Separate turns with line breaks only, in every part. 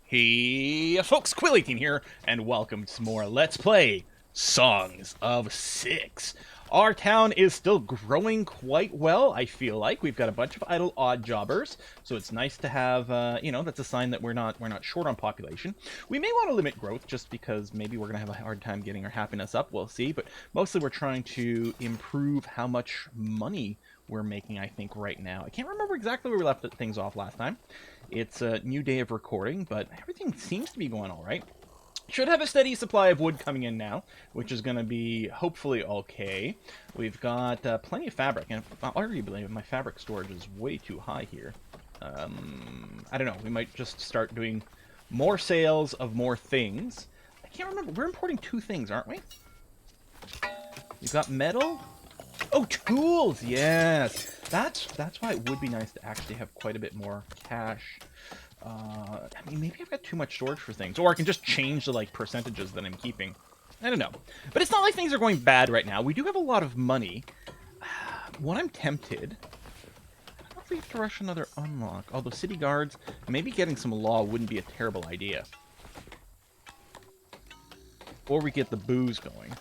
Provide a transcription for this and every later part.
Hey folks, Quill18 here, and welcome to some more Let's Play Songs of Six. Our town is still growing quite well, I feel like. We've got a bunch of idle odd jobbers, so it's nice to have, that's a sign that we're not short on population. We may want to limit growth just because maybe we're going to have a hard time getting our happiness up, we'll see, but mostly we're trying to improve how much money we're making, I think, right now. I can't remember exactly where we left things off last time. It's a new day of recording, but everything seems to be going all right. Should have a steady supply of wood coming in now, which is going to be hopefully okay. We've got plenty of fabric, and arguably my fabric storage is way too high here. I don't know, we might just start doing more sales of more things. I can't remember, we're importing two things, aren't we? We've got metal. Oh, tools, yes! That's why it would be nice to actually have quite a bit more cash. I mean, maybe I've got too much storage for things. Or I can just change the, percentages that I'm keeping. I don't know. But it's not like things are going bad right now. We do have a lot of money. What I'm tempted... I don't know if we have to rush another unlock. Although city guards, maybe getting some law wouldn't be a terrible idea. Or we get the booze going.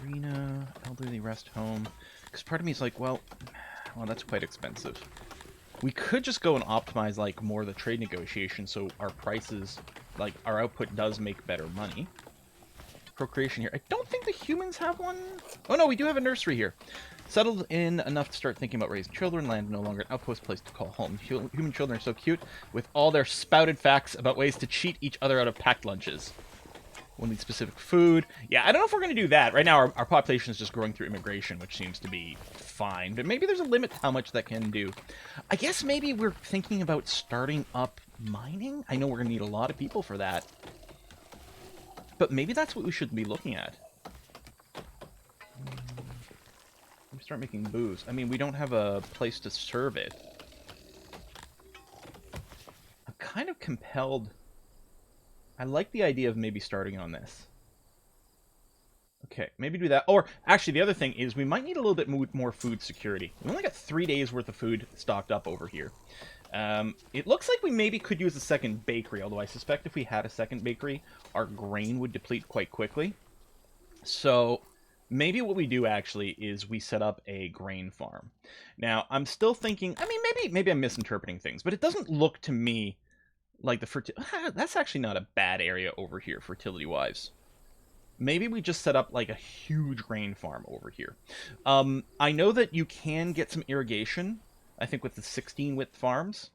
Arena, elderly rest home. Because part of me is like, well, that's quite expensive. We could just go and optimize, more of the trade negotiation so our prices, our output does make better money. Procreation here. I don't think the humans have one. Oh, no, we do have a nursery here. Settled in enough to start thinking about raising children. Land no longer an outpost place to call home. Human children are so cute with all their spouted facts about ways to cheat each other out of packed lunches. We'll need specific food. Yeah, I don't know if we're going to do that. Right now, our population is just growing through immigration, which seems to be fine. But maybe there's a limit to how much that can do. I guess maybe we're thinking about starting up mining? I know we're going to need a lot of people for that. But maybe that's what we should be looking at. We start making booze. I mean, we don't have a place to serve it. I'm kind of compelled... I like the idea of maybe starting on this. Okay, maybe do that. Or, actually, the other thing is we might need a little bit more food security. We only got 3 days worth of food stocked up over here. It looks like we maybe could use a second bakery, although I suspect if we had a second bakery, our grain would deplete quite quickly. So, maybe what we do, actually, is we set up a grain farm. Now, I'm still thinking... I mean, maybe I'm misinterpreting things, but it doesn't look to me... like the that's actually not a bad area over here, fertility-wise. Maybe we just set up, a huge grain farm over here. I know that you can get some irrigation, I think, with the 16-width farms.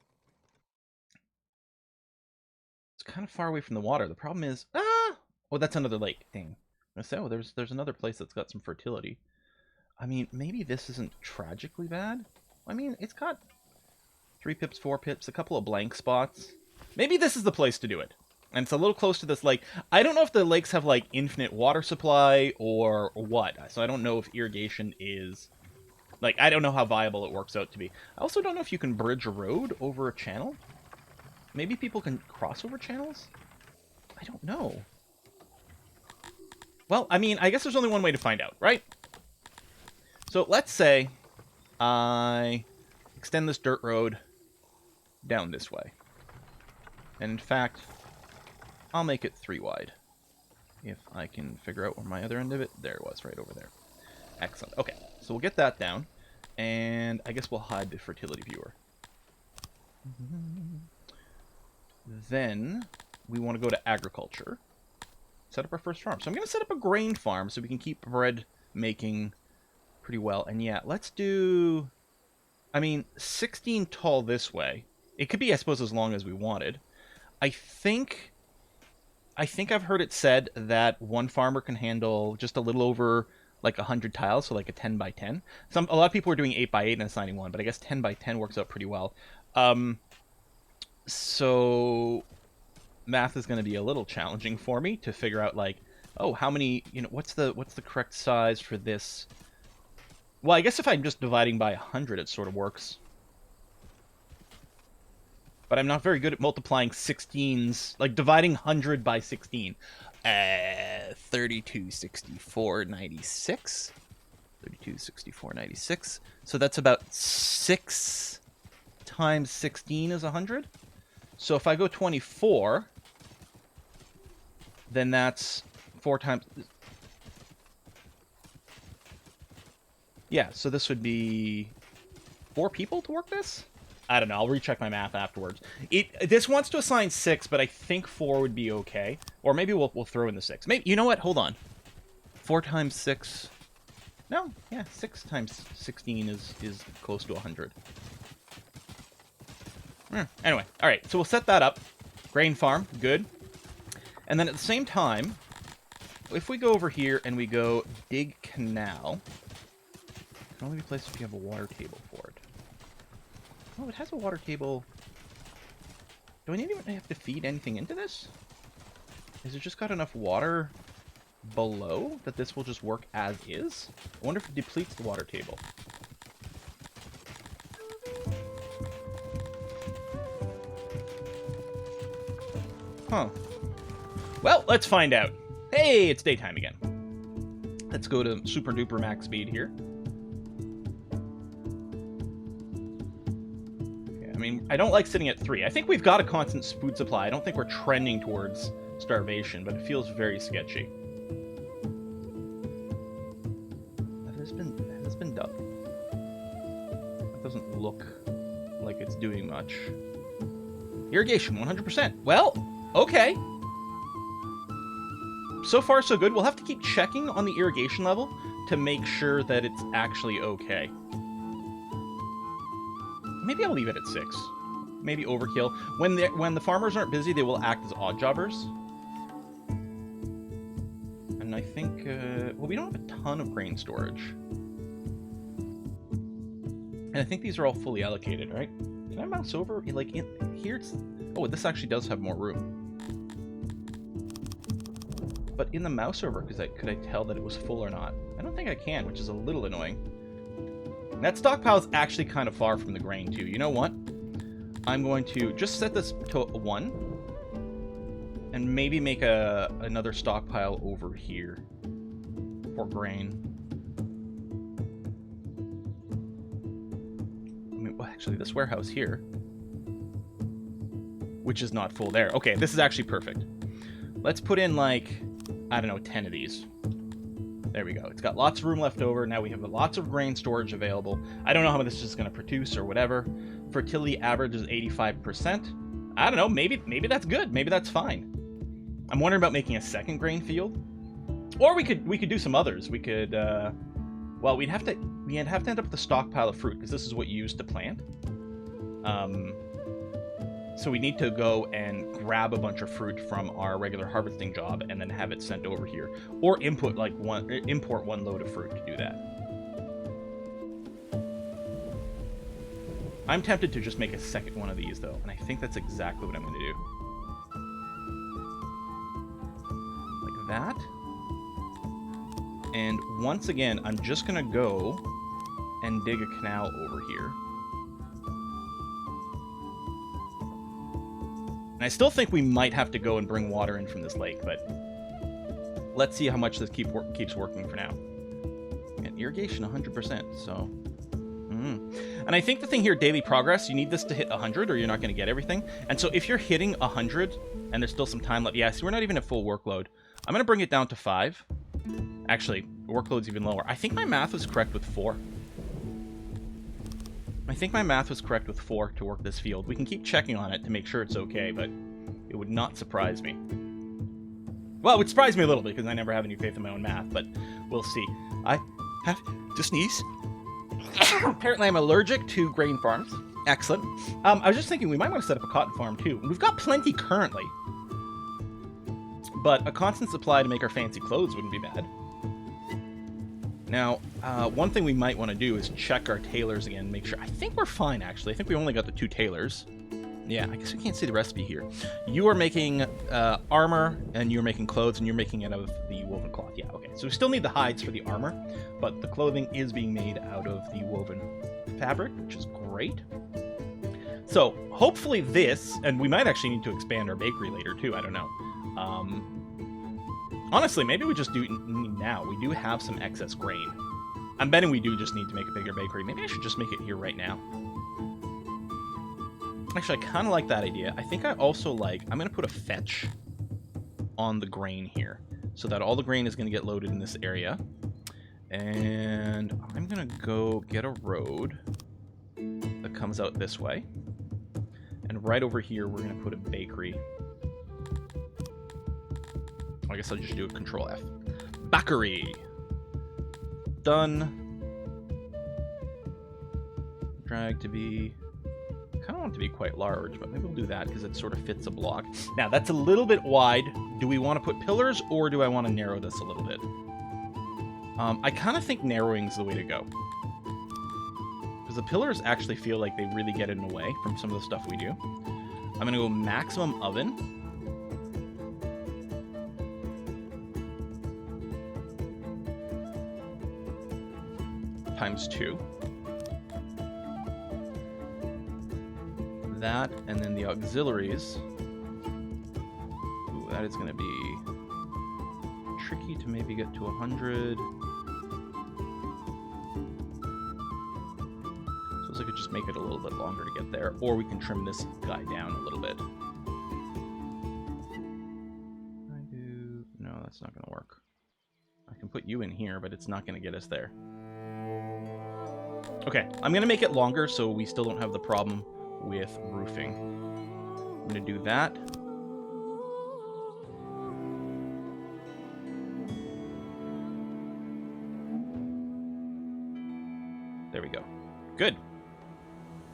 It's kind of far away from the water. The problem is... oh, that's another lake. Dang. So, there's another place that's got some fertility. I mean, maybe this isn't tragically bad. I mean, it's got 3 pips, 4 pips, a couple of blank spots. Maybe this is the place to do it. And it's a little close to this lake. I don't know if the lakes have, infinite water supply or what. So I don't know if irrigation is... I don't know how viable it works out to be. I also don't know if you can bridge a road over a channel. Maybe people can cross over channels? I don't know. Well, I mean, I guess there's only one way to find out, right? So let's say I extend this dirt road down this way. And in fact, I'll make it 3 wide. If I can figure out where my other end of it... there it was, right over there. Excellent. Okay, so we'll get that down. And I guess we'll hide the fertility viewer. Then, we want to go to agriculture. Set up our first farm. So I'm going to set up a grain farm so we can keep bread making pretty well. And yeah, let's do... I mean, 16 tall this way. It could be, I suppose, as long as we wanted. I think I've heard it said that one farmer can handle just a little over 100 tiles, so a 10 by 10. A lot of people are doing 8 by 8 and assigning one, but I guess 10 by 10 works out pretty well. So math is going to be a little challenging for me to figure out oh, how many, what's the correct size for this? Well, I guess if I'm just dividing by 100, it sort of works. But I'm not very good at multiplying 16s, dividing 100 by 16. 32, 64, 96. 32, 64, 96. So that's about 6 times 16 is 100. So if I go 24, then that's 4 times... Yeah, so this would be 4 people to work this? I don't know. I'll recheck my math afterwards. This wants to assign 6, but I think 4 would be okay. Or maybe we'll throw in the 6. Maybe, you know what? Hold on. 4 times 6... No, yeah, 6 times 16 is close to 100. Anyway, all right, so we'll set that up. Grain farm, good. And then at the same time, if we go over here and we go dig canal, it can only be placed if you have a water table for it. Oh, it has a water table. Do I even have to feed anything into this? Is it just got enough water below that this will just work as is? I wonder if it depletes the water table. Huh. Well, let's find out. Hey, it's daytime again. Let's go to super duper max speed here. Okay, I mean, I don't like sitting at 3. I think we've got a constant food supply. I don't think we're trending towards starvation, but it feels very sketchy. Has this been dug? It doesn't look like it's doing much. Irrigation, 100%. Well, okay. So far, so good. We'll have to keep checking on the irrigation level to make sure that it's actually okay. Maybe I'll leave it at 6. Maybe overkill. When the farmers aren't busy, they will act as odd jobbers. And I think, well, we don't have a ton of grain storage. And I think these are all fully allocated, right? Can I mouse over? Like, in here, it's... Oh, this actually does have more room. But in the mouse over, could I tell that it was full or not? I don't think I can, which is a little annoying. That stockpile is actually kind of far from the grain, too. You know what? I'm going to just set this to 1. And maybe make another stockpile over here for grain. I mean, well, actually, this warehouse here, which is not full there. Okay, this is actually perfect. Let's put in, like, I don't know, 10 of these. There we go. It's got lots of room left over. Now we have lots of grain storage available. I don't know how much this is going to produce or whatever. Fertility average is 85%. I don't know. Maybe that's good. Maybe that's fine. I'm wondering about making a second grain field. Or we could do some others. We could, well, we'd have to end up with a stockpile of fruit, because this is what you use to plant. So we need to go and grab a bunch of fruit from our regular harvesting job and then have it sent over here. Or import one load of fruit to do that. I'm tempted to just make a second one of these, though, and I think that's exactly what I'm going to do. Like that. And once again, I'm just going to go and dig a canal over here. And I still think we might have to go and bring water in from this lake, but let's see how much this keeps working for now. And irrigation 100%, so... And I think the thing here, daily progress, you need this to hit 100 or you're not going to get everything. And so if you're hitting 100 and there's still some time left, yeah, see, we're not even at full workload. I'm going to bring it down to 5. Actually, workload's even lower. I think my math was correct with 4. I think my math was correct with 4 to work this field. We can keep checking on it to make sure it's okay, but it would not surprise me. Well, it would surprise me a little bit because I never have any faith in my own math, but we'll see. I have to sneeze. Apparently I'm allergic to grain farms. Excellent. I was just thinking we might want to set up a cotton farm too. We've got plenty currently, but a constant supply to make our fancy clothes wouldn't be bad. Now, one thing we might want to do is check our tailors again, make sure. I think we're fine, actually. I think we only got the 2 tailors. Yeah, I guess we can't see the recipe here. You are making armor, and you're making clothes, and you're making it out of the woven cloth. Yeah, okay. So we still need the hides for the armor, but the clothing is being made out of the woven fabric, which is great. So hopefully this, and we might actually need to expand our bakery later too, I don't know. Honestly, maybe we just do it now. We do have some excess grain. I'm betting we do just need to make a bigger bakery. Maybe I should just make it here right now. Actually, I kind of like that idea. I think I also like... I'm going to put a fetch on the grain here, so that all the grain is going to get loaded in this area. And I'm going to go get a road that comes out this way. And right over here, we're going to put a bakery. I guess I'll just do a Control F. Bakery. Done. Drag to be... I kind of want it to be quite large, but maybe we'll do that because it sort of fits a block. Now, that's a little bit wide. Do we want to put pillars, or do I want to narrow this a little bit? I kind of think narrowing is the way to go. Because the pillars actually feel like they really get in the way from some of the stuff we do. I'm going to go maximum oven. Times 2. That, and then the auxiliaries. Ooh, that is going to be tricky to maybe get to 100. So I could just make it a little bit longer to get there, or we can trim this guy down a little bit. No, that's not going to work. I can put you in here, but it's not going to get us there. Okay, I'm going to make it longer so we still don't have the problem with roofing. I'm going to do that. There we go. Good.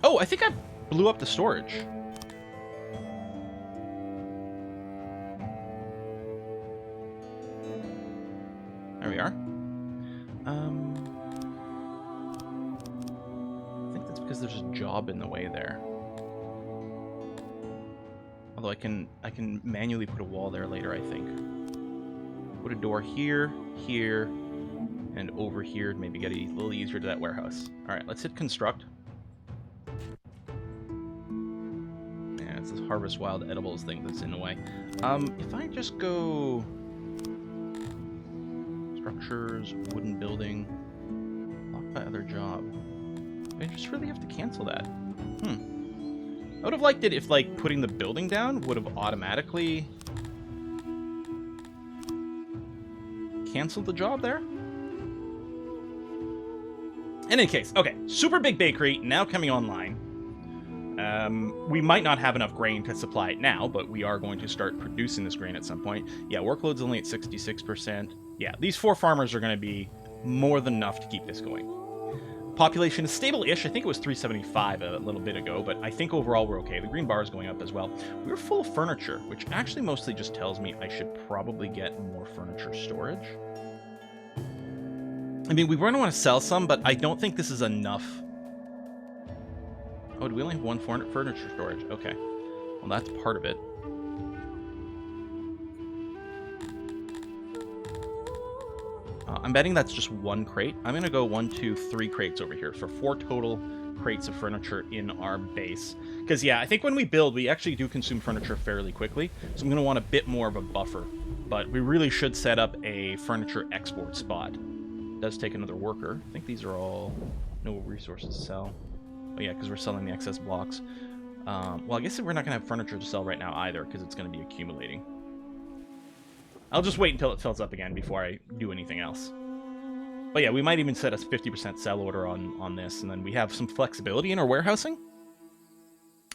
Oh, I think I blew up the storage. There we are. I think that's because there's a job in the way there. Although I can manually put a wall there later, I think. Put a door here, here, and over here to maybe get a little easier to that warehouse. Alright, let's hit construct. Yeah, it's this harvest wild edibles thing that's in the way. If I just go... Structures, wooden building, locked by other job. I just really have to cancel that. I would have liked it if, like, putting the building down would have automatically canceled the job there. In any case, okay, super big bakery now coming online. We might not have enough grain to supply it now, but we are going to start producing this grain at some point. Yeah, workload's only at 66%. Yeah, these 4 farmers are going to be more than enough to keep this going. Population is stable-ish. I think it was 375 a little bit ago, but I think overall we're okay. The green bar is going up as well. We're full of furniture, which actually mostly just tells me I should probably get more furniture storage. I mean, we want to sell some, but I don't think this is enough. Oh, do we only have 1 furniture storage? Okay. Well, that's part of it. I'm betting that's just 1 crate. I'm going to go 1, 2, 3 crates over here. So 4 total crates of furniture in our base. Because, yeah, I think when we build, we actually do consume furniture fairly quickly. So I'm going to want a bit more of a buffer. But we really should set up a furniture export spot. It does take another worker. I think these are all no resources to sell. Oh, yeah, because we're selling the excess blocks. Well, I guess we're not going to have furniture to sell right now either, because it's going to be accumulating. I'll just wait until it fills up again before I do anything else. But yeah, we might even set a 50% sell order on this, and then we have some flexibility in our warehousing.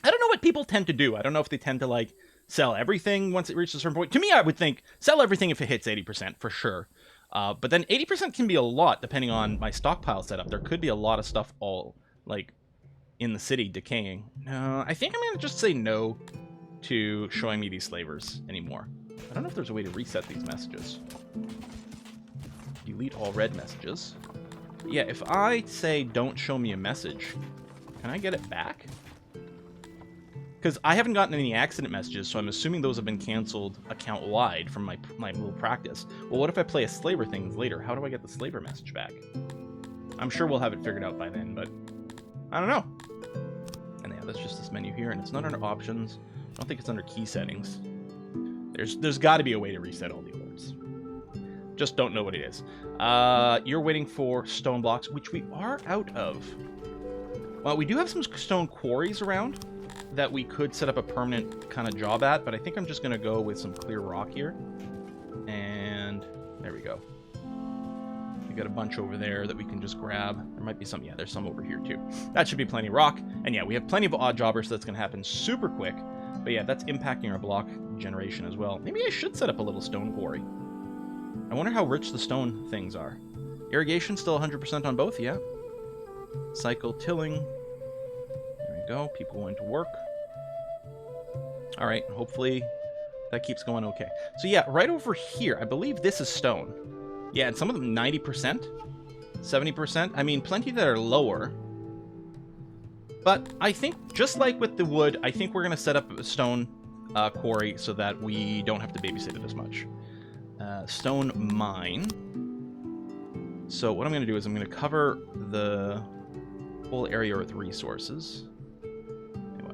I don't know what people tend to do. I don't know if they tend to, like, sell everything once it reaches a certain point. To me, I would think sell everything if it hits 80%, for sure. But then 80% can be a lot, depending on my stockpile setup. There could be a lot of stuff all, like, in the city decaying. No, I think I'm going to just say no to showing me these slavers anymore. I don't know if there's a way to reset these messages. Delete all red messages. Yeah, if I say don't show me a message, can I get it back? Because I haven't gotten any accident messages, so I'm assuming those have been canceled account-wide from my little practice. Well, what if I play a slaver thing later? How do I get the slaver message back? I'm sure we'll have it figured out by then, but I don't know. And yeah, that's just this menu here, and it's not under options. I don't think it's under key settings. There's got to be a way to reset all the alerts. Just don't know what it is. You're waiting for stone blocks, which we are out of. Well, we do have some stone quarries around that we could set up a permanent kind of job at, but I think I'm just going to go with some clear rock here. And there we go. We got a bunch over there that we can just grab. There might be some, yeah, there's some over here too. That should be plenty of rock. And yeah, we have plenty of odd jobbers, so that's going to happen super quick. But yeah, that's impacting our block generation as well. Maybe I should set up a little stone quarry. I wonder how rich the stone things are. Irrigation still 100% on both, yeah. Cycle tilling. There we go, people going to work. All right, hopefully that keeps going okay. So yeah, right over here, I believe this is stone. Yeah, and some of them 90%, 70%. I mean, plenty that are lower. But I think, just like with the wood, I think we're going to set up a stone quarry so that we don't have to babysit it as much. Stone mine. So what I'm going to do is I'm going to cover the whole area with resources.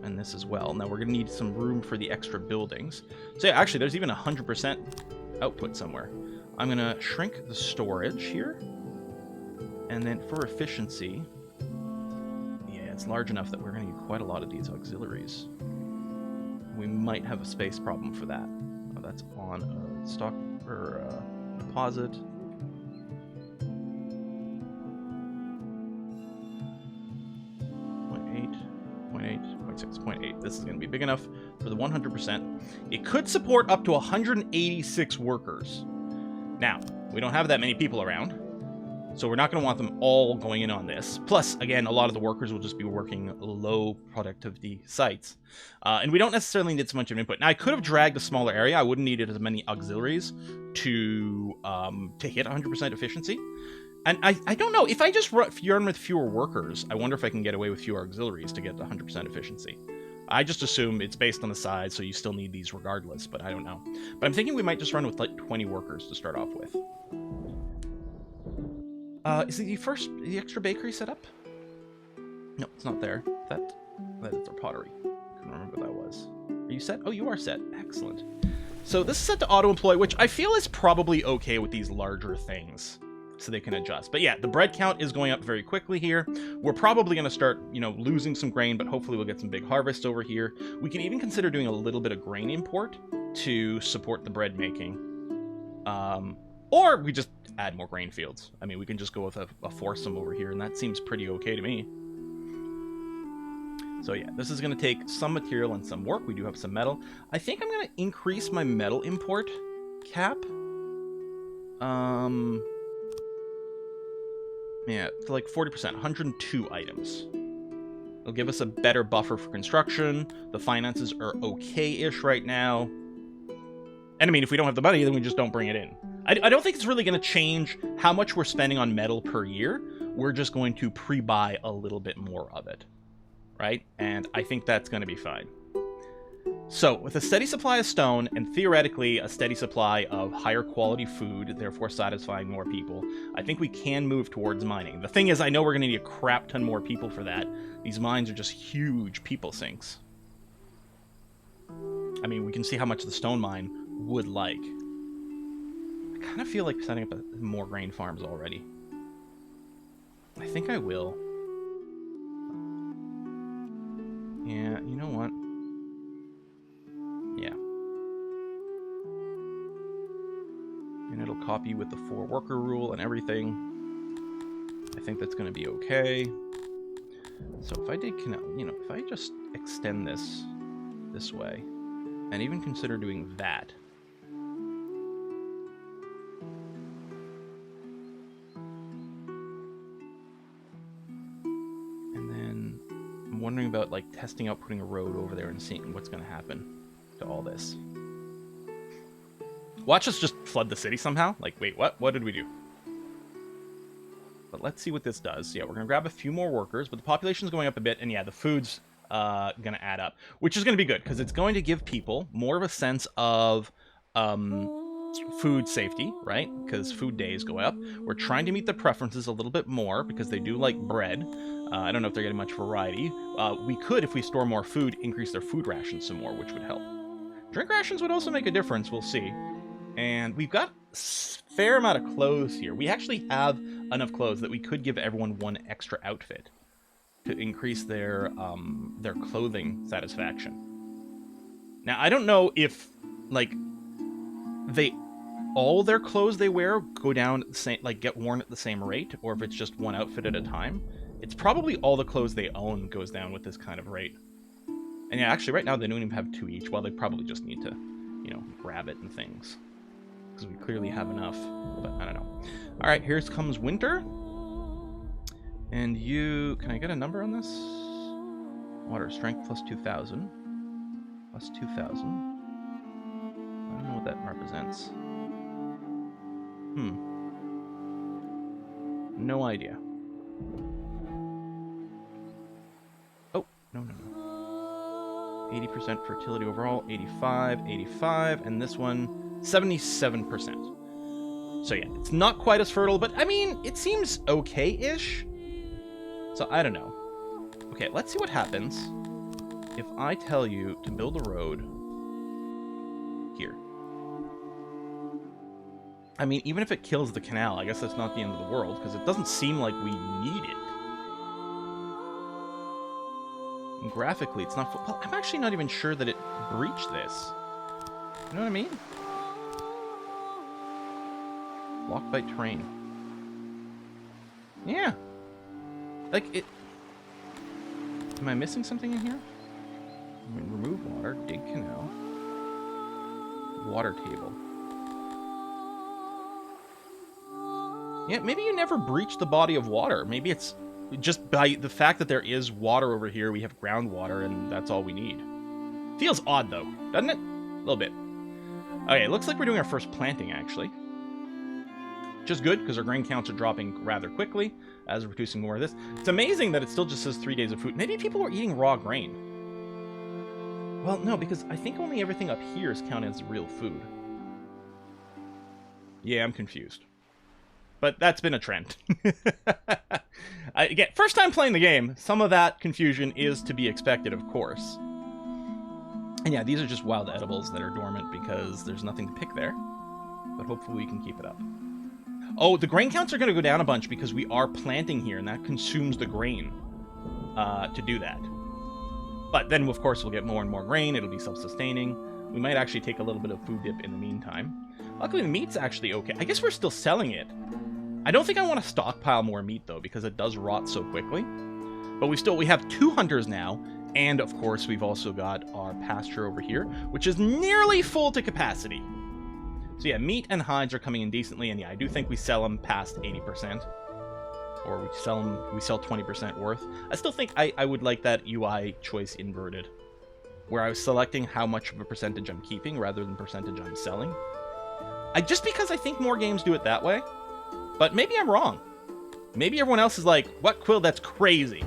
And this as well. Now we're going to need some room for the extra buildings. So yeah, actually there's even 100% output somewhere. I'm going to shrink the storage here. And then for efficiency, yeah, it's large enough that we're going to need quite a lot of these auxiliaries. We might have a space problem for that. Oh, that's on a stock or deposit. 0.8. This is going to be big enough for the 100%. It could support up to 186 workers. Now, we don't have that many people around, so we're not going to want them all going in on this. Plus, again, a lot of the workers will just be working low productivity sites. And we don't necessarily need so much of input. Now, I could have dragged a smaller area. I wouldn't need as many auxiliaries to hit 100% efficiency. And I don't know, if I just run with fewer workers, I wonder if I can get away with fewer auxiliaries to get 100% efficiency. I just assume it's based on the size, so you still need these regardless, but I don't know. But I'm thinking we might just run with like 20 workers to start off with. Is the extra bakery set up? No, it's not there. That is our pottery. I couldn't remember what that was. Are you set? Oh, you are set. Excellent. So this is set to auto-employ, which I feel is probably okay with these larger things, so they can adjust. But yeah, the bread count is going up very quickly here. We're probably going to start, losing some grain, but hopefully we'll get some big harvest over here. We can even consider doing a little bit of grain import to support the bread making. Or we just add more grain fields. I mean, we can just go with a foursome over here, and that seems pretty okay to me. So yeah, this is going to take some material and some work. We do have some metal. I think I'm going to increase my metal import cap. Yeah, to like 40%, 102 items. It'll give us a better buffer for construction. The finances are okay-ish right now. And I mean, if we don't have the money, then we just don't bring it in. I don't think it's really going to change how much we're spending on metal per year. We're just going to pre-buy a little bit more of it, right? And I think that's going to be fine. So, with a steady supply of stone, and theoretically a steady supply of higher quality food, therefore satisfying more people, I think we can move towards mining. The thing is, I know we're going to need a crap ton more people for that. These mines are just huge people sinks. I mean, we can see how much the stone mine would like. I kind of feel like setting up more grain farms already. I think I will. Yeah, you know what? Yeah. And it'll copy with the 4 worker rule and everything. I think that's going to be okay. So if I did, if I just extend this way, and even consider doing that. And then I'm wondering about like testing out putting a road over there and seeing what's going to happen to all this. Watch us just flood the city somehow. Like, wait, what? What did we do? But let's see what this does. Yeah, we're going to grab a few more workers, but the population's going up a bit, and yeah, the food's going to add up, which is going to be good, because it's going to give people more of a sense of food safety, right? Because food days go up. We're trying to meet the preferences a little bit more, because they do like bread. I don't know if they're getting much variety. We could, if we store more food, increase their food rations some more, which would help. Drink rations would also make a difference, we'll see. And we've got a fair amount of clothes here. We actually have enough clothes that we could give everyone one extra outfit. to increase their clothing satisfaction. Now, I don't know if, like, all their clothes they wear go down at the same, like, get worn at the same rate, or if it's just one outfit at a time. It's probably all the clothes they own goes down with this kind of rate. And yeah, actually, right now they don't even have 2 each. Well, they probably just need to, you know, grab it and things. Because we clearly have enough, but I don't know. All right, here comes winter. And you... Can I get a number on this? Water strength plus 2,000. Plus 2,000. I don't know what that represents. No idea. Oh, no. 80% fertility overall, 85, 85, and this one, 77%. So yeah, it's not quite as fertile, but I mean, it seems okay-ish. So I don't know. Okay, let's see what happens if I tell you to build a road here. I mean, even if it kills the canal, I guess that's not the end of the world, because it doesn't seem like we need it. And graphically, it's not... Well, I'm actually not even sure that it breached this. You know what I mean? Blocked by terrain. Yeah. Like, it... Am I missing something in here? I mean, remove water, dig canal. Water table. Yeah, maybe you never breach the body of water. Maybe it's just by the fact that there is water over here, we have groundwater, and that's all we need. Feels odd, though, doesn't it? A little bit. Okay, it looks like we're doing our first planting, actually. Which is good, because our grain counts are dropping rather quickly, as we're producing more of this. It's amazing that it still just says 3 days of food. Maybe people are eating raw grain. Well, no, because I think only everything up here is counted as real food. Yeah, I'm confused. But that's been a trend. Again, first time playing the game, some of that confusion is to be expected, of course. And yeah, these are just wild edibles that are dormant because there's nothing to pick there. But hopefully we can keep it up. Oh, the grain counts are going to go down a bunch because we are planting here, and that consumes the grain to do that. But then, of course, we'll get more and more grain. It'll be self-sustaining. We might actually take a little bit of food dip in the meantime. Luckily, the meat's actually okay. I guess we're still selling it. I don't think I want to stockpile more meat, though, because it does rot so quickly. But we have 2 hunters now, and, of course, we've also got our pasture over here, which is nearly full to capacity. So yeah, meat and hides are coming in decently, and yeah, I do think we sell them past 80%. Or we sell 20% worth. I still think I would like that UI choice inverted, where I was selecting how much of a percentage I'm keeping rather than percentage I'm selling. Just because I think more games do it that way, but maybe I'm wrong. Maybe everyone else is like, "What, Quill? That's crazy."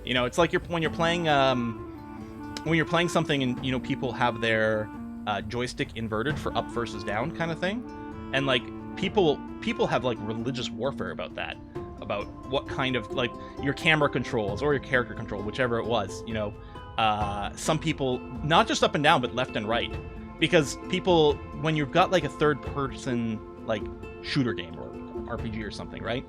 You know, it's like when you're playing something and you know people have their joystick inverted for up versus down kind of thing, and like people have like religious warfare about that. About what kind of, like, your camera controls or your character control, whichever it was, you know, some people, not just up and down, but left and right, because people, when you've got like a third person, like, shooter game or RPG or something, right,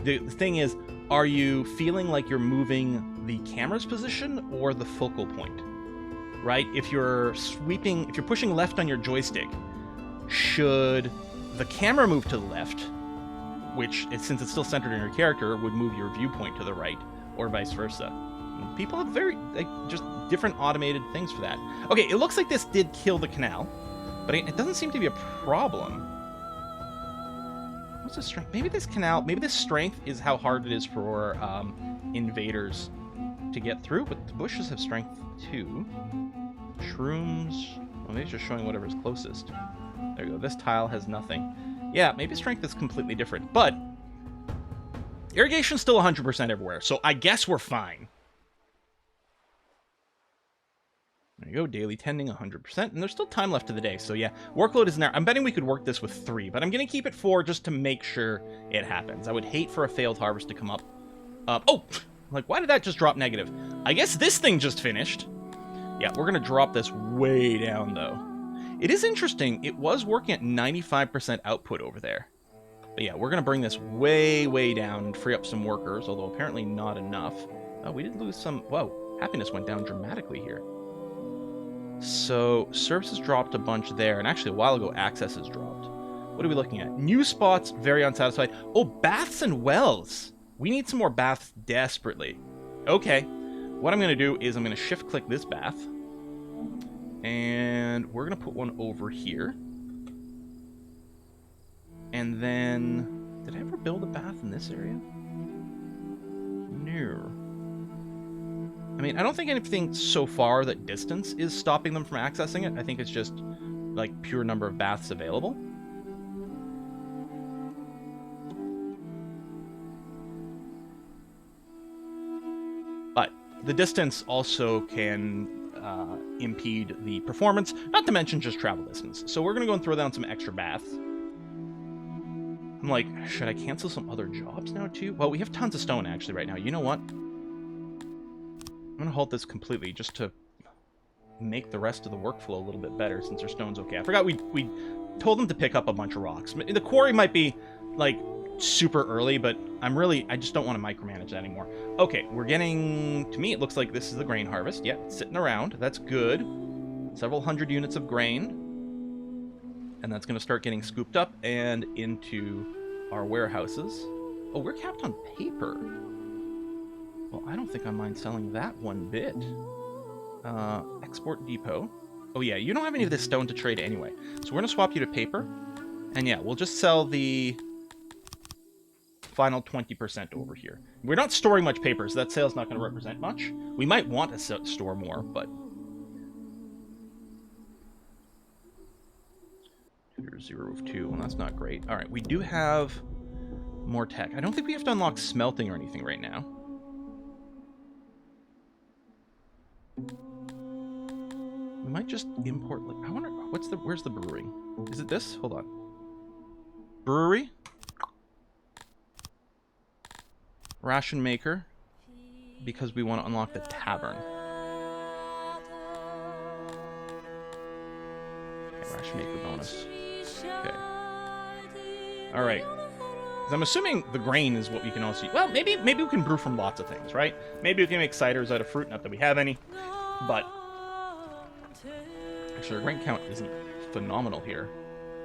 the thing is, are you feeling like you're moving the camera's position or the focal point, right? If you're pushing left on your joystick, should the camera move to the left, which, since it's still centered in your character, would move your viewpoint to the right, or vice versa. And people have very, like, just different automated things for that. Okay, it looks like this did kill the canal, but it doesn't seem to be a problem. What's the strength? Maybe this strength is how hard it is for invaders to get through, but the bushes have strength too. Shrooms, well, maybe it's just showing whatever's closest. There you go, this tile has nothing. Yeah, maybe strength is completely different, but irrigation's still 100% everywhere, so I guess we're fine. There you go, daily tending 100%, and there's still time left of the day, so yeah, workload isn't there. I'm betting we could work this with 3, but I'm going to keep it 4 just to make sure it happens. I would hate for a failed harvest to come up. Oh, like, why did that just drop negative? I guess this thing just finished. Yeah, we're going to drop this way down, though. It is interesting. It was working at 95% output over there. But yeah, we're going to bring this way, way down and free up some workers, although apparently not enough. Oh, we did lose some... Whoa, happiness went down dramatically here. So, services dropped a bunch there, and actually a while ago, access has dropped. What are we looking at? New spots, very unsatisfied. Oh, baths and wells! We need some more baths desperately. Okay, what I'm going to do is I'm going to shift-click this bath, and we're going to put one over here. And then... Did I ever build a bath in this area? No. I mean, I don't think anything so far that distance is stopping them from accessing it. I think it's just, like, pure number of baths available. But the distance also can impede the performance, not to mention just travel distance. So we're going to go and throw down some extra baths. I'm like, should I cancel some other jobs now, too? Well, we have tons of stone, actually, right now. You know what? I'm going to halt this completely just to make the rest of the workflow a little bit better since our stone's okay. I forgot we told them to pick up a bunch of rocks. The quarry might be, like, super early, but I just don't want to micromanage that anymore. Okay, we're getting... To me, it looks like this is the grain harvest. Yeah, it's sitting around. That's good. Several hundred units of grain. And that's going to start getting scooped up and into our warehouses. Oh, we're capped on paper. Well, I don't think I mind selling that one bit. Export depot. Oh yeah, you don't have any of this stone to trade anyway. So we're going to swap you to paper. And yeah, we'll just sell the final 20% over here. We're not storing much paper, so that sale's not going to represent much. We might want to store more, but... 0 of 2. Well, that's not great. Alright, we do have more tech. I don't think we have to unlock smelting or anything right now. We might just import... Like, I wonder... Where's the brewery? Is it this? Hold on. Brewery? Ration maker. Because we want to unlock the tavern. Okay, ration maker bonus. Okay. Alright. I'm assuming the grain is what we can also... Well, maybe we can brew from lots of things, right? Maybe we can make ciders out of fruit, not that we have any. But... Actually, our grain count isn't phenomenal here.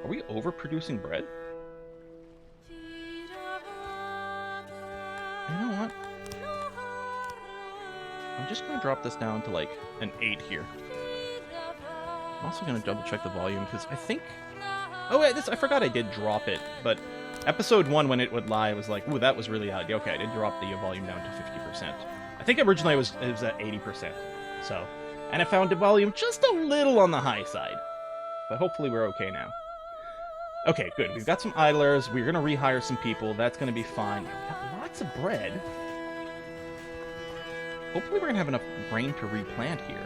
Are we overproducing bread? You know what? I'm just going to drop this down to, like, an 8 here. I'm also going to double-check the volume, because I think... Oh, wait, I forgot I did drop it, but episode 1, when it would lie, I was like, ooh, that was really loud. Okay, I did drop the volume down to 50%. I think originally it was at 80%, so... And I found the volume just a little on the high side. But hopefully we're okay now. Okay, good. We've got some idlers. We're going to rehire some people. That's going to be fine. We got lots of bread. Hopefully we're going to have enough grain to replant here.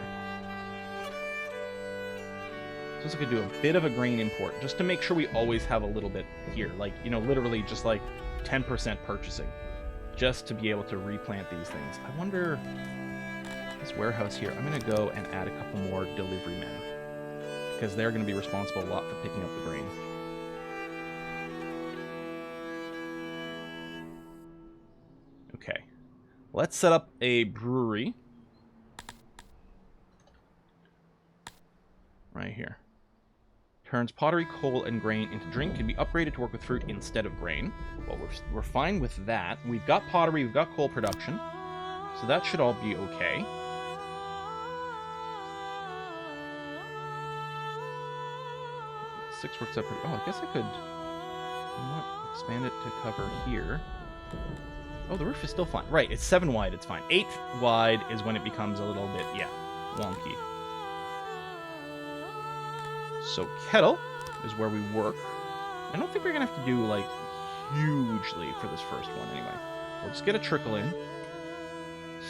So I could do a bit of a grain import, just to make sure we always have a little bit here. Like, you know, literally just like 10% purchasing. Just to be able to replant these things. I wonder... This warehouse here, I'm going to go and add a couple more delivery men. Because they're going to be responsible a lot for picking up the grain. Okay. Let's set up a brewery. Right here. Turns pottery, coal, and grain into drink. Can be upgraded to work with fruit instead of grain. Well, we're fine with that. We've got pottery, we've got coal production. So that should all be okay. Six works up pretty... Oh, I guess I could... You know what? Expand it to cover here. Oh, the roof is still fine. Right, it's 7 wide, it's fine. 8 wide is when it becomes a little bit, yeah, wonky. So, kettle is where we work. I don't think we're going to have to do, like, hugely for this first one, anyway. We'll just get a trickle in.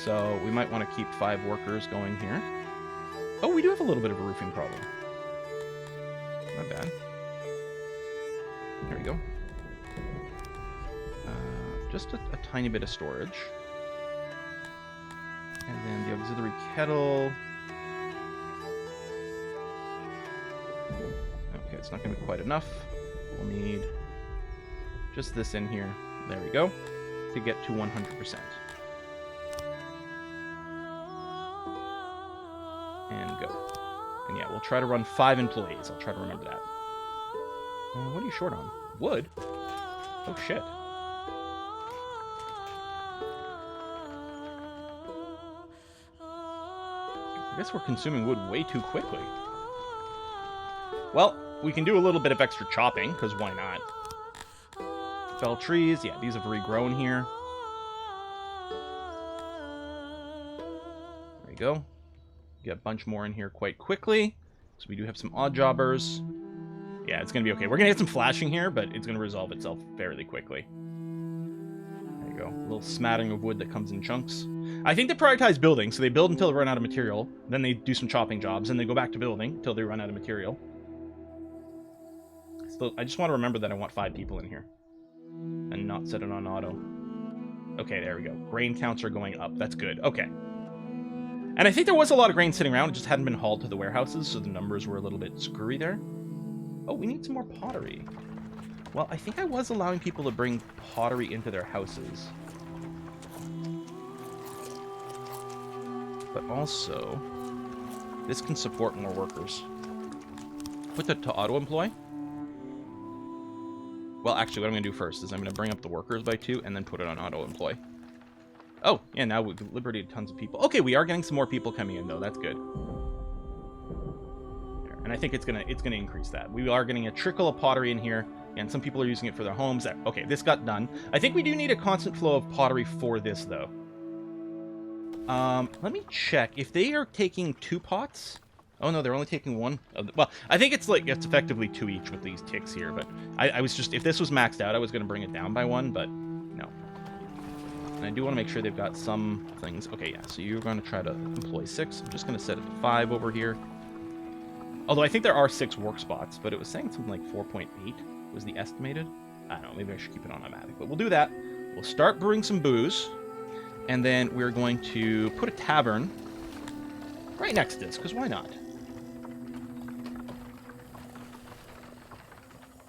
So, we might want to keep 5 workers going here. Oh, we do have a little bit of a roofing problem. Not bad. There we go. Just a tiny bit of storage. And then the auxiliary kettle. Okay, it's not going to be quite enough. We'll need just this in here. There we go. To get to 100%. and go. And yeah, we'll try to run 5 employees. I'll try to remember that. What are you short on? Wood? Oh, shit. I guess we're consuming wood way too quickly. Well, we can do a little bit of extra chopping, because why not? Fell trees. Yeah, these have regrown here. There we go. Get a bunch more in here quite quickly. So we do have some odd jobbers. Yeah, it's going to be okay. We're going to get some flashing here, but it's going to resolve itself fairly quickly. There you go. A little smattering of wood that comes in chunks. I think they prioritize building, so they build until they run out of material. Then they do some chopping jobs, and they go back to building until they run out of material. So I just want to remember that I want 5 people in here. And not set it on auto. Okay, there we go. Grain counts are going up. That's good. Okay. And I think there was a lot of grain sitting around. It just hadn't been hauled to the warehouses, so the numbers were a little bit screwy there. Oh, we need some more pottery. Well, I think I was allowing people to bring pottery into their houses. But also, this can support more workers. Put that to auto-employ. Well, actually, what I'm going to do first is I'm going to bring up the workers by 2 and then put it on auto-employ. Oh, yeah, now we've liberated tons of people. Okay, we are getting some more people coming in, though. That's good. And I think it's gonna increase that. We are getting a trickle of pottery in here, and some people are using it for their homes. Okay, this got done. I think we do need a constant flow of pottery for this, though. Let me check. If they are taking 2 pots... Oh, no, they're only taking 1. Well, I think it's effectively 2 each with these ticks here, but I was just... If this was maxed out, I was going to bring it down by 1, but no. And I do want to make sure they've got some things. Okay, yeah, so you're going to try to employ 6. I'm just going to set it to 5 over here. Although I think there are 6 work spots, but it was saying something like 4.8 was the estimated. I don't know, maybe I should keep it on automatic, but we'll do that. We'll start brewing some booze, and then we're going to put a tavern right next to this, because why not?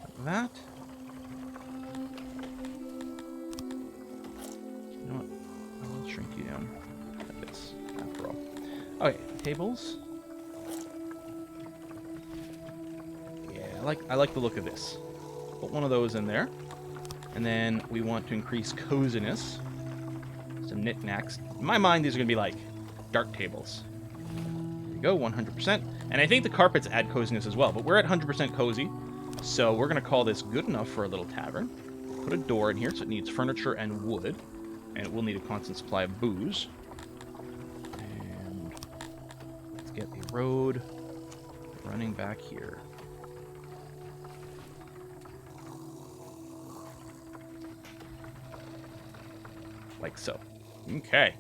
Like that. You know what? I'll shrink you down like this, after all. Okay, tables. I like the look of this. Put one of those in there. And then we want to increase coziness. Some knickknacks. In my mind, these are going to be like dark tables. There we go, 100%. And I think the carpets add coziness as well. But we're at 100% cozy. So we're going to call this good enough for a little tavern. Put a door in here so it needs furniture and wood. And it will need a constant supply of booze. And let's get a road running back here. Like so. Okay.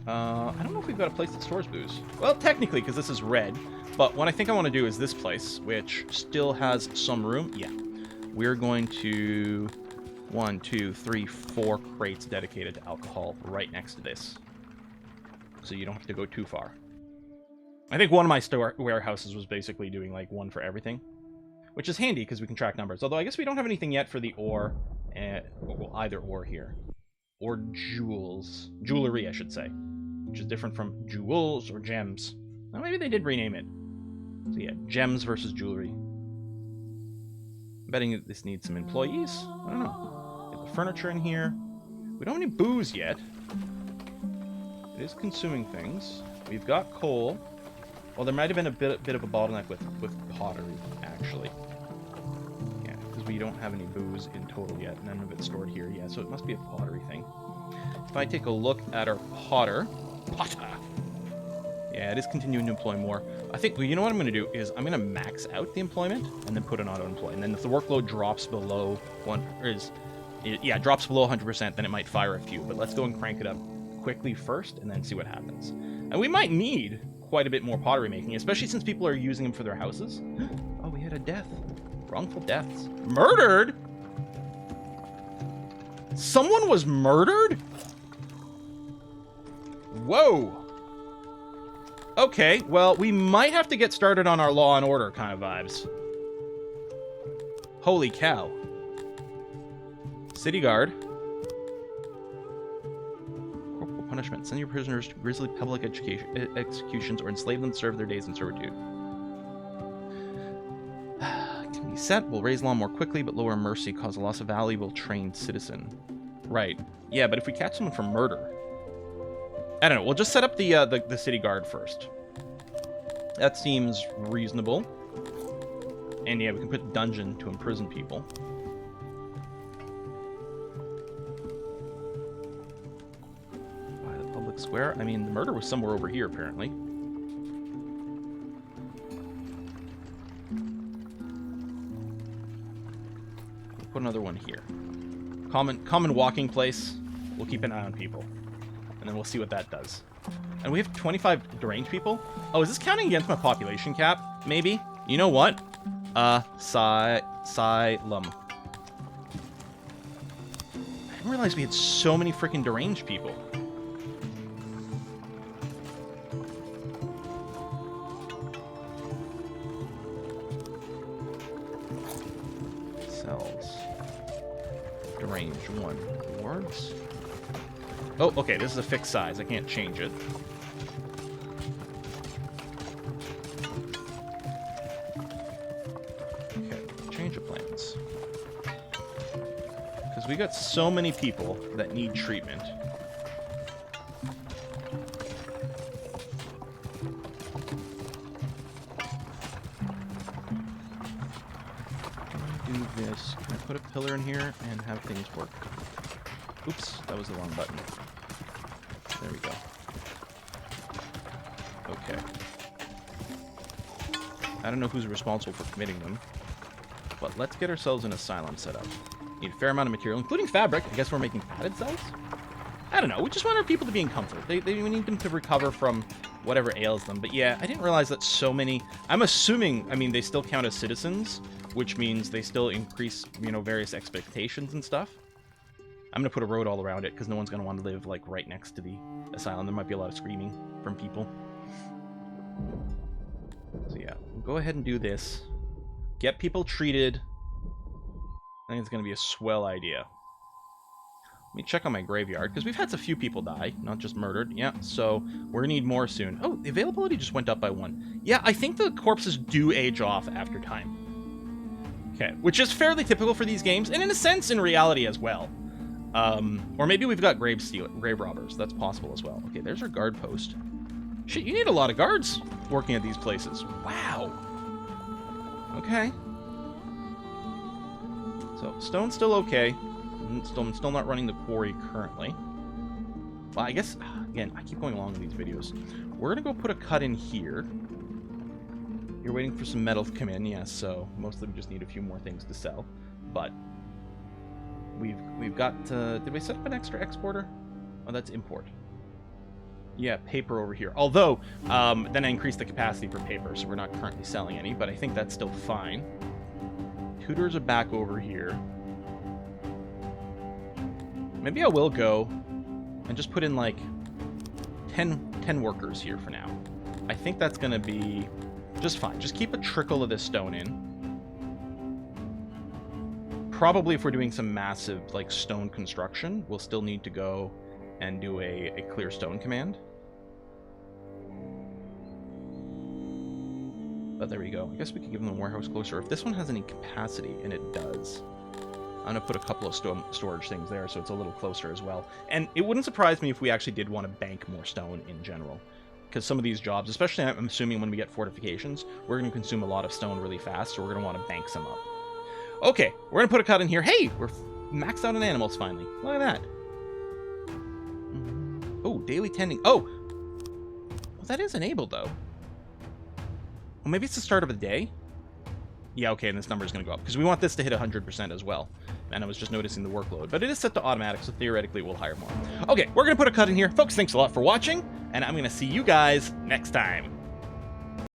I don't know if we've got a place that stores booze. Well, technically, because this is red. But what I think I want to do is this place, which still has some room. Yeah. We're going to 1, 2, 3, 4 crates dedicated to alcohol right next to this. So you don't have to go too far. I think one of my warehouses was basically doing like 1 for everything. Which is handy because we can track numbers. Although I guess we don't have anything yet for the ore. Well, either ore here. Or jewels. Jewelry, I should say. Which is different from jewels or gems. Well, maybe they did rename it. So yeah, gems versus jewelry. I'm betting this needs some employees. I don't know. Get the furniture in here. We don't have any booze yet. It is consuming things. We've got coal. Well, there might have been a bit of a bottleneck with pottery, actually. Yeah, because we don't have any booze in total yet. None of it's stored here. Yeah, so it must be a pottery thing. If I take a look at our potter... Yeah, it is continuing to employ more. I think, well, you know what I'm going to do is I'm going to max out the employment and then put an auto-employ. And then if the workload drops below drops below 100%, then it might fire a few. But let's go and crank it up quickly first and then see what happens. And we might need quite a bit more pottery making, especially since people are using them for their houses. Oh, we had a death. Wrongful deaths. Murdered? Someone was murdered? Whoa. Okay, well, we might have to get started on our Law and Order kind of vibes. Holy cow. City Guard. Corporal punishment. Send your prisoners to grisly public executions or enslave them to serve their days in servitude. Can be set. Will raise law more quickly, but lower mercy. Cause a loss of valuable trained citizen. Right. Yeah, but if we catch someone for murder... I don't know. We'll just set up the city guard first. That seems reasonable. And yeah, we can put dungeon to imprison people. By the public square? I mean, the murder was somewhere over here, apparently. We'll put another one here. Common walking place. We'll keep an eye on people. And then we'll see what that does. And we have 25 deranged people? Oh, is this counting against my population cap? Maybe? You know what? Asylum. I didn't realize we had so many freaking deranged people. Cells. Deranged 1. Wards. Oh, okay, this is a fixed size. I can't change it. We got so many people that need treatment. Do this. Can I put a pillar in here and have things work? Oops, that was the wrong button. There we go. Okay. I don't know who's responsible for committing them, but let's get ourselves an asylum set up. Need a fair amount of material, including fabric. I guess we're making padded cells? I don't know. We just want our people to be in comfort. We need them to recover from whatever ails them. But yeah, I didn't realize that so many... I'm assuming, I mean, they still count as citizens, which means they still increase, you know, various expectations and stuff. I'm going to put a road all around it because no one's going to want to live, like, right next to the asylum. There might be a lot of screaming from people. So yeah, we'll go ahead and do this. Get people treated... I think it's going to be a swell idea. Let me check on my graveyard, because we've had a few people die, not just murdered. Yeah, so we're going to need more soon. Oh, the availability just went up by 1. Yeah, I think the corpses do age off after time. Okay, which is fairly typical for these games, and in a sense, in reality as well. Or maybe we've got grave robbers. That's possible as well. Okay, there's our guard post. Shit, you need a lot of guards working at these places. Wow. Okay. So, stone's still okay. I'm still not running the quarry currently. Well, I guess, again, I keep going along with these videos. We're going to go put a cut in here. You're waiting for some metal to come in, yes, so most of them just need a few more things to sell. But we've got, did we set up an extra exporter? Oh, that's import. Yeah, paper over here. Although, then I increased the capacity for paper, so we're not currently selling any, but I think that's still fine. Tutors are back over here. Maybe I will go and just put in like 10 workers here for now. I think that's going to be just fine. Just keep a trickle of this stone in. Probably if we're doing some massive like stone construction, we'll still need to go and do a clear stone command. But there we go. I guess we could give them a warehouse closer. If this one has any capacity, and it does, I'm going to put a couple of storage things there so it's a little closer as well. And it wouldn't surprise me if we actually did want to bank more stone in general. Because some of these jobs, especially I'm assuming when we get fortifications, we're going to consume a lot of stone really fast, so we're going to want to bank some up. Okay, we're going to put a cut in here. Hey, we're maxed out on animals finally. Look at that. Oh, daily tending. Oh! Well, that is enabled, though. Well, maybe it's the start of the day? Yeah, okay, and this number is going to go up, because we want this to hit 100% as well. And I was just noticing the workload. But it is set to automatic, so theoretically we'll hire more. Okay, we're going to put a cut in here. Folks, thanks a lot for watching, and I'm going to see you guys next time.